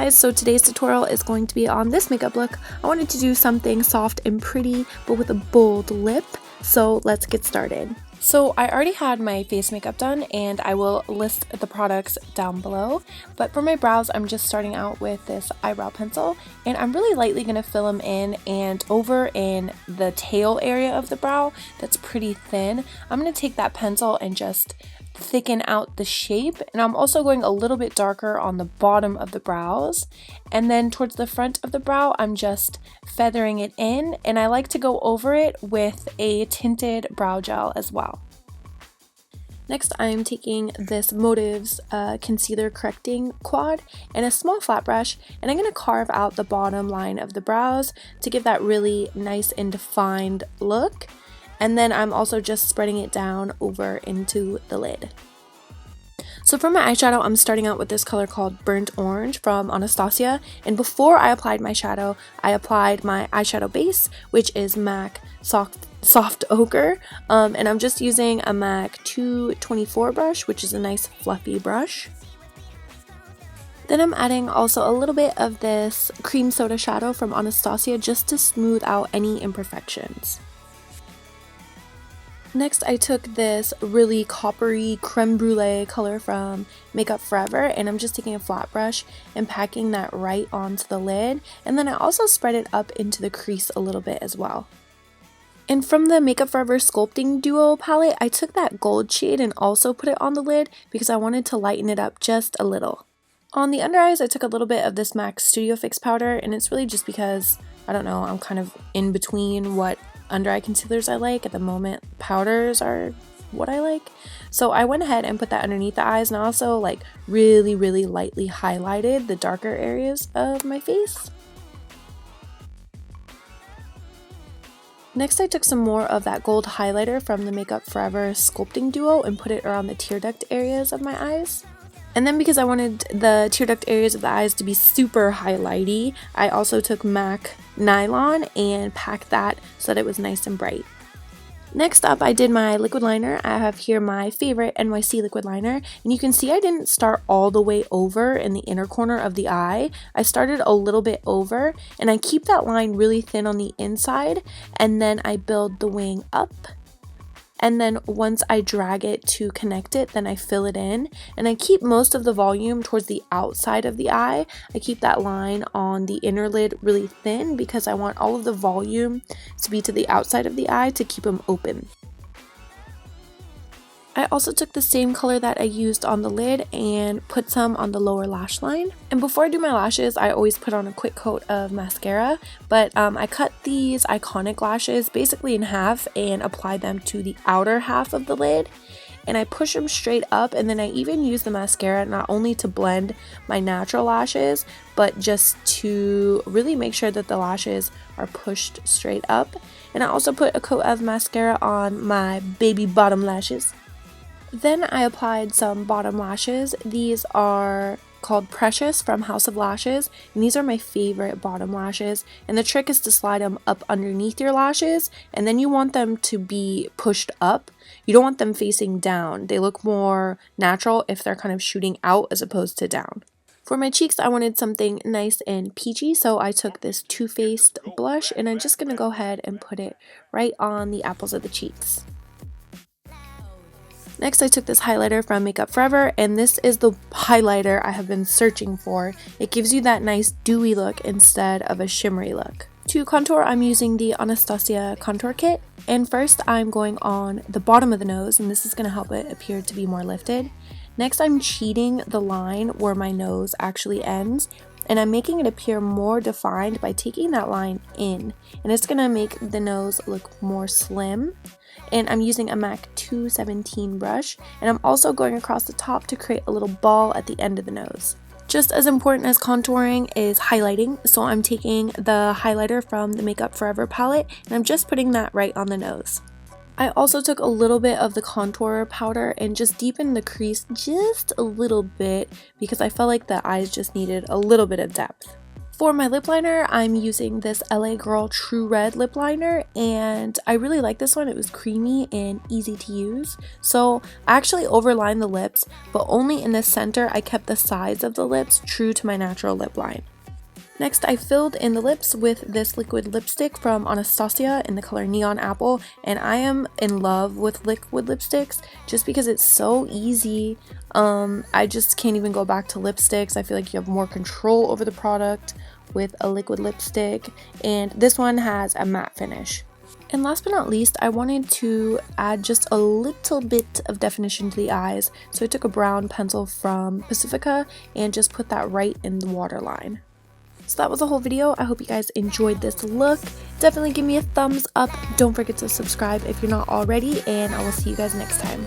guys, so today's tutorial is going to be on this makeup look. I wanted to do something soft and pretty but with a bold lip, so let's get started. So I already had my face makeup done and I will list the products down below, but for my brows I'm just starting out with this eyebrow pencil and I'm really lightly going to fill them in, and over in the tail area of the brow that's pretty thin, I'm going to take that pencil and just thicken out the shape, and I'm also going a little bit darker on the bottom of the brows, and then towards the front of the brow I'm just feathering it in, and I like to go over it with a tinted brow gel as well. Next I'm taking this Motives concealer correcting quad and a small flat brush, and I'm going to carve out the bottom line of the brows to give that really nice and defined look. And then I'm also just spreading it down over into the lid. So for my eyeshadow, I'm starting out with this color called Burnt Orange from Anastasia. And before I applied my shadow, I applied my eyeshadow base, which is MAC Soft Ochre. And I'm just using a MAC 224 brush, which is a nice fluffy brush. Then I'm adding also a little bit of this cream soda shadow from Anastasia just to smooth out any imperfections. Next, I took this really coppery creme brulee color from Makeup Forever, and I'm just taking a flat brush and packing that right onto the lid, and then I also spread it up into the crease a little bit as well. And from the Makeup Forever Sculpting Duo palette, I took that gold shade and also put it on the lid because I wanted to lighten it up just a little. On the under eyes, I took a little bit of this MAC Studio Fix powder, and it's really just because, I don't know, I'm kind of in between what under eye concealers I like. At the moment, powders are what I like. So I went ahead and put that underneath the eyes, and I also like really lightly highlighted the darker areas of my face. Next, I took some more of that gold highlighter from the Makeup Forever Sculpting Duo and put it around the tear duct areas of my eyes. And then because I wanted the tear duct areas of the eyes to be super highlighty, I also took MAC Nylon and packed that so that it was nice and bright. Next up, I did my liquid liner. I have here my favorite NYC Liquid Liner, and you can see I didn't start all the way over in the inner corner of the eye. I started a little bit over, and I keep that line really thin on the inside, and then I build the wing up. And then once I drag it to connect it, then I fill it in, and I keep most of the volume towards the outside of the eye. I keep that line on the inner lid really thin because I want all of the volume to be to the outside of the eye to keep them open. I also took the same color that I used on the lid and put some on the lower lash line. And before I do my lashes, I always put on a quick coat of mascara, but I cut these iconic lashes basically in half and applied them to the outer half of the lid. And I push them straight up, and then I even use the mascara not only to blend my natural lashes, but just to really make sure that the lashes are pushed straight up. And I also put a coat of mascara on my baby bottom lashes. Then I applied some bottom lashes. These are called Precious from House of Lashes, and these are my favorite bottom lashes. And the trick is to slide them up underneath your lashes, and then you want them to be pushed up. You don't want them facing down. They look more natural if they're kind of shooting out as opposed to down. For my cheeks, I wanted something nice and peachy, so I took this Too Faced blush, and I'm just going to go ahead and put it right on the apples of the cheeks. Next, I took this highlighter from Makeup Forever, and this is the highlighter I have been searching for. It gives you that nice dewy look instead of a shimmery look. To contour, I'm using the Anastasia Contour Kit, and first I'm going on the bottom of the nose, and this is going to help it appear to be more lifted. Next, I'm cheating the line where my nose actually ends, and I'm making it appear more defined by taking that line in, and it's going to make the nose look more slim. And I'm using a MAC 217 brush, and I'm also going across the top to create a little ball at the end of the nose. Just as important as contouring is highlighting, so I'm taking the highlighter from the Makeup Forever palette, and I'm just putting that right on the nose. I also took a little bit of the contour powder and just deepened the crease just a little bit because I felt like the eyes just needed a little bit of depth. For my lip liner, I'm using this LA Girl True Red lip liner, and I really like this one. It was creamy and easy to use. So I actually overlined the lips, but only in the center. I kept the sides of the lips true to my natural lip line. Next, I filled in the lips with this liquid lipstick from Anastasia in the color Neon Apple, and I am in love with liquid lipsticks just because it's so easy. I just can't even go back to lipsticks. I feel like you have more control over the product with a liquid lipstick, and this one has a matte finish. And last but not least, I wanted to add just a little bit of definition to the eyes, so I took a brown pencil from Pacifica and just put that right in the waterline. So that was the whole video. I hope you guys enjoyed this look. Definitely give me a thumbs up. Don't forget to subscribe if you're not already, and I will see you guys next time.